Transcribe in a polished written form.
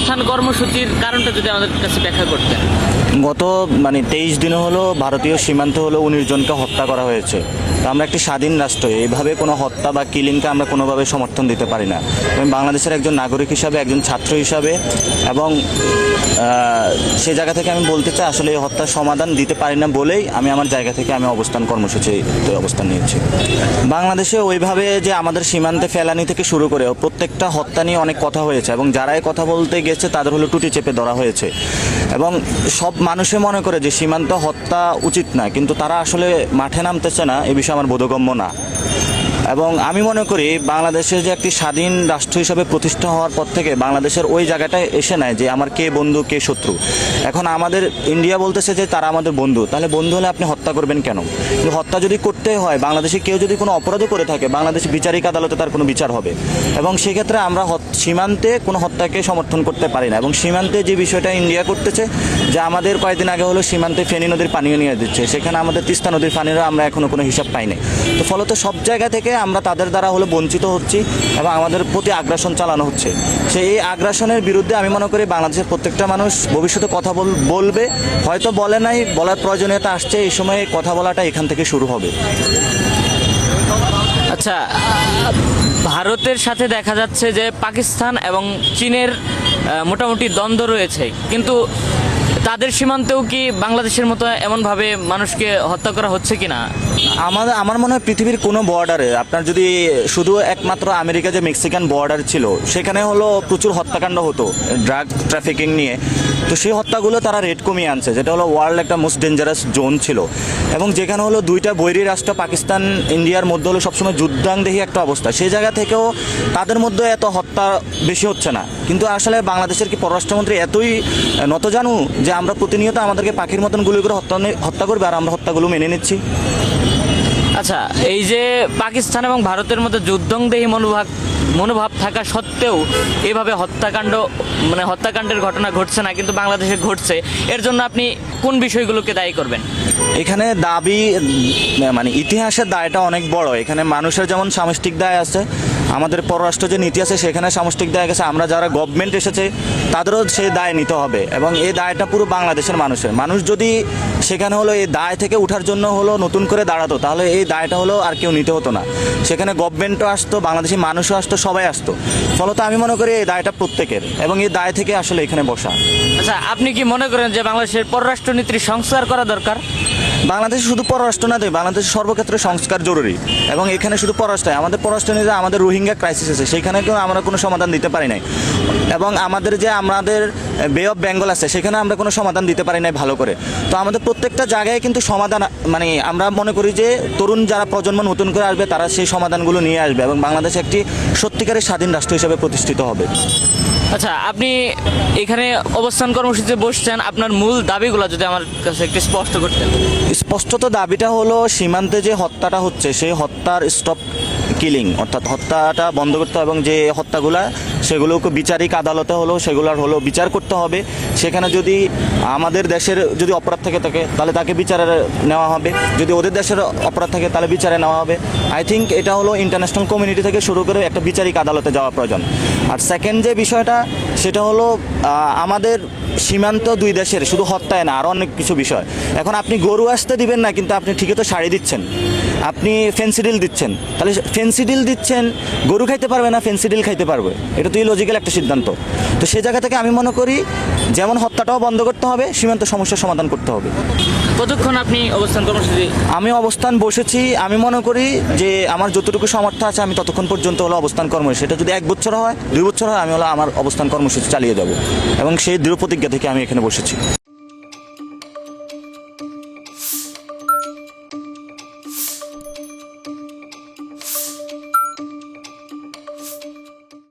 অবস্থান কর্মসূচির কারণটা যদি আমাদের কাছে ব্যাখ্যা করতেন। গত 23 দিনে হলো ভারতীয় সীমান্ত হলো 19 জনকে হত্যা করা হয়েছে। তো আমরা একটি স্বাধীন রাষ্ট্র, এইভাবে কোনো হত্যা বা কিলিংকে আমরা কোনোভাবে সমর্থন দিতে পারি না। আমি বাংলাদেশের একজন নাগরিক হিসাবে, একজন ছাত্র হিসাবে, এবং সে জায়গা থেকে আমি বলতে চাই আসলে এই হত্যার সমাধান দিতে পারি না বলেই আমি আমার জায়গা থেকে আমি অবস্থান কর্মসূচিতে অবস্থান নিয়েছি। বাংলাদেশে ওইভাবে যে আমাদের সীমান্তে ফেলানি থেকে শুরু করে প্রত্যেকটা হত্যা নিয়ে অনেক কথা হয়েছে, এবং যারাই কথা বলতে গেছে তাদের হলো টুটি চেপে ধরা হয়েছে, এবং সব মানুষে মনে করে যে সীমান্ত হত্যা উচিত না, কিন্তু তারা আসলে মাঠে নামতেছে না, এ বিষয়ে আমার বোধগম্য না। এবং আমি মনে করি বাংলাদেশের যে একটি স্বাধীন রাষ্ট্র হিসাবে প্রতিষ্ঠা হওয়ার পর থেকে বাংলাদেশের ওই জায়গাটায় এসে নেয় যে আমার কে বন্ধু কে শত্রু। এখন আমাদের ইন্ডিয়া বলতেছে যে তারা আমাদের বন্ধু, তাহলে বন্ধু হলে আপনি হত্যা করবেন কেন? কিন্তু হত্যা যদি করতে হয়, বাংলাদেশে কেউ যদি কোনো অপরাধও করে থাকে, বাংলাদেশ বিচারিক আদালতে তার কোনো বিচার হবে, এবং সেক্ষেত্রে আমরা সীমান্তে কোনো হত্যাকে সমর্থন করতে পারি না। এবং সীমান্তে যে বিষয়টা ইন্ডিয়া করতেছে, যে আমাদের কয়েকদিন আগে হলো সীমান্তে ফেনী নদীর পানিও নিয়ে দিচ্ছে, সেখানে আমাদের তিস্তা নদীর পানিরও আমরা এখনও কোনো হিসাব পাইনি। তো ফলত সব জায়গা থেকে আমরা তাদের দ্বারা হলো বঞ্চিত হচ্ছি, এবং আমাদের প্রতি আগ্রাসন চালানো হচ্ছে। সেই আগ্রাসনের বিরুদ্ধে আমি মনে করি বাংলাদেশের প্রত্যেকটা মানুষ ভবিষ্যতে কথা বলবে, হয়তো বলে নাই, বলার প্রয়োজনীয়তা আসছে, এই সময়ে কথা বলাটা এখান থেকে শুরু হবে। আচ্ছা, ভারতের সাথে দেখা যাচ্ছে যে পাকিস্তান এবং চীনের মোটামুটি দ্বন্দ্ব রয়েছে, কিন্তু তাদের সীমান্তেও কি বাংলাদেশের মতো এমনভাবে মানুষকে হত্যা করা হচ্ছে কিনা? আমার মনে হয় পৃথিবীর কোনো বর্ডারে আপনার যদি শুধু একমাত্র আমেরিকা যে মেক্সিকান বর্ডার ছিল, সেখানে হলো প্রচুর হত্যাকাণ্ড হতো ড্রাগ ট্রাফিকিং নিয়ে। তো সেই হত্যাগুলো তারা রেট কমিয়ে আনছে, যেটা হলো ওয়ার্ল্ড একটা মোস্ট ডেঞ্জারাস জোন ছিল, এবং যেখানে হলো দুইটা বৈরী রাষ্ট্র পাকিস্তান ইন্ডিয়ার মধ্যে হলো সবসময় যুদ্ধাংদেহী একটা অবস্থা। সেই জায়গা থেকেও তাদের মধ্যে এত হত্যা বেশি হচ্ছে না। কিন্তু আসলে বাংলাদেশের কি পররাষ্ট্রমন্ত্রী এতই নতজানু যে আমরা প্রতিনিয়ত আমাদেরকে পাখির মতন গুলি করে হত্যা করবে, আর আমরা হত্যাগুলো মেনে নিচ্ছি? আচ্ছা, এই যে পাকিস্তান এবং ভারতের মধ্যে যুদ্ধংদেহী মনোভাব থাকা সত্ত্বেও এভাবে হত্যাকাণ্ডের ঘটনা ঘটছে না, কিন্তু বাংলাদেশে ঘটছে, এর জন্য আপনি কোন বিষয়গুলোকে দায়ী করবেন? এখানে দাবি ইতিহাসের দায়টা অনেক বড়। এখানে মানুষের যেমন সামষ্টিক দায় আছে, আমাদের পররাষ্ট্র যে নীতি আছে সেখানে সামষ্টিক দায় গেছে, আমরা যারা গভর্নমেন্ট এসেছে তাদেরও সেই দায় নিতে হবে, এবং এই দায়টা পুরো বাংলাদেশের মানুষ যদি সেখানে হলো এই দায় থেকে ওঠার জন্য হলো নতুন করে দাঁড়াতো, তাহলে এই দায়টা হলো আর কেউ নিতে হতো না। সেখানে গভর্নমেন্টও আসতো, বাংলাদেশি মানুষও আসতো, সবাই আসতো। ফলত আমি মনে করি এই দায়টা প্রত্যেকের, এবং এই দায় থেকে আসলে এখানে বসা। আচ্ছা, আপনি কি মনে করেন যে বাংলাদেশের পররাষ্ট্রনীতির সংস্কার করা দরকার? বাংলাদেশে শুধু পররাষ্ট্র না দেয়, বাংলাদেশের সর্বক্ষেত্রে সংস্কার জরুরি, এবং এখানে শুধু পররাষ্ট্র, আমাদের পররাষ্ট্রনীতি আমাদের রোহিঙ্গা ক্রাইসিস আছে, সেখানে কেউ আমরা কোনো সমাধান দিতে পারি নাই, এবং আমাদের বে অফ বেঙ্গল আছে সেখানে আমরা কোনো সমাধান দিতে পারি নাই ভালো করে। তো আমাদের প্রত্যেকটা জায়গায় কিন্তু সমাধান আমরা মনে করি যে তরুণ যারা প্রজন্ম নতুন করে আসবে তারা সেই সমাধানগুলো নিয়ে আসবে, এবং বাংলাদেশ একটি সত্যিকারের স্বাধীন রাষ্ট্র হিসেবে প্রতিষ্ঠিত হবে। আচ্ছা, আপনি এখানে অবস্থান কর্মসূচিতে বসছেন, আপনার মূল দাবিগুলো যদি আমার কাছে একটু স্পষ্ট করতেন। স্পষ্টত দাবিটা হলো সীমান্তে যে হত্যাটা হচ্ছে সেই হত্যার স্টপ কিলিং, অর্থাৎ হত্যাটা বন্ধ করতে হবে, এবং যে হত্যাগুলা সেগুলোকে বিচারিক আদালতে হলো সেগুলোর হলো বিচার করতে হবে। সেখানে যদি আমাদের দেশের যদি অপরাধ থাকে তাহলে তাকে বিচারে নেওয়া হবে, যদি ওদের দেশের অপরাধ থাকে তাহলে বিচারে নেওয়া হবে। আই থিঙ্ক এটা হলো ইন্টারন্যাশনাল কমিউনিটি থেকে শুরু করে একটা বিচারিক আদালতে যাওয়া প্রয়োজন। আর সেকেন্ড যে বিষয়টা সেটা হলো আমাদের সীমান্ত দুই দেশের শুধু হত্যায় না, আরও অনেক কিছু বিষয়। এখন আপনি গরু আসতে দিবেন না, কিন্তু আপনি ঠিকই তো শাড়ি দিচ্ছেন, আপনি ফেন্সিডিল দিচ্ছেন, তাহলে ফেন্সিডিল দিচ্ছেন, গরু খাইতে পারবে না, ফেন্সিডিল খাইতে পারবে, এটা তো ইলজিক্যাল একটা সিদ্ধান্ত। তো সেই জায়গা থেকে আমি মনে করি যেমন হত্যাটাও বন্ধ করতে হবে, সীমান্ত সমস্যার সমাধান করতে হবে। কতক্ষণ আপনি অবস্থান কর্মসূচি? আমি অবস্থান বসেছি, আমি মনে করি যে আমার যতটুকু সামর্থ্য আছে আমি ততক্ষণ পর্যন্ত হলো অবস্থান কর্মসূচি, সেটা যদি 1 বছর হয় 2 বছর হয়, আমি হলো আমার অবস্থান কর্মসূচি চালিয়ে যাব, এবং সেই দৃঢ় প্রতিজ্ঞা থেকে আমি এখানে বসেছি।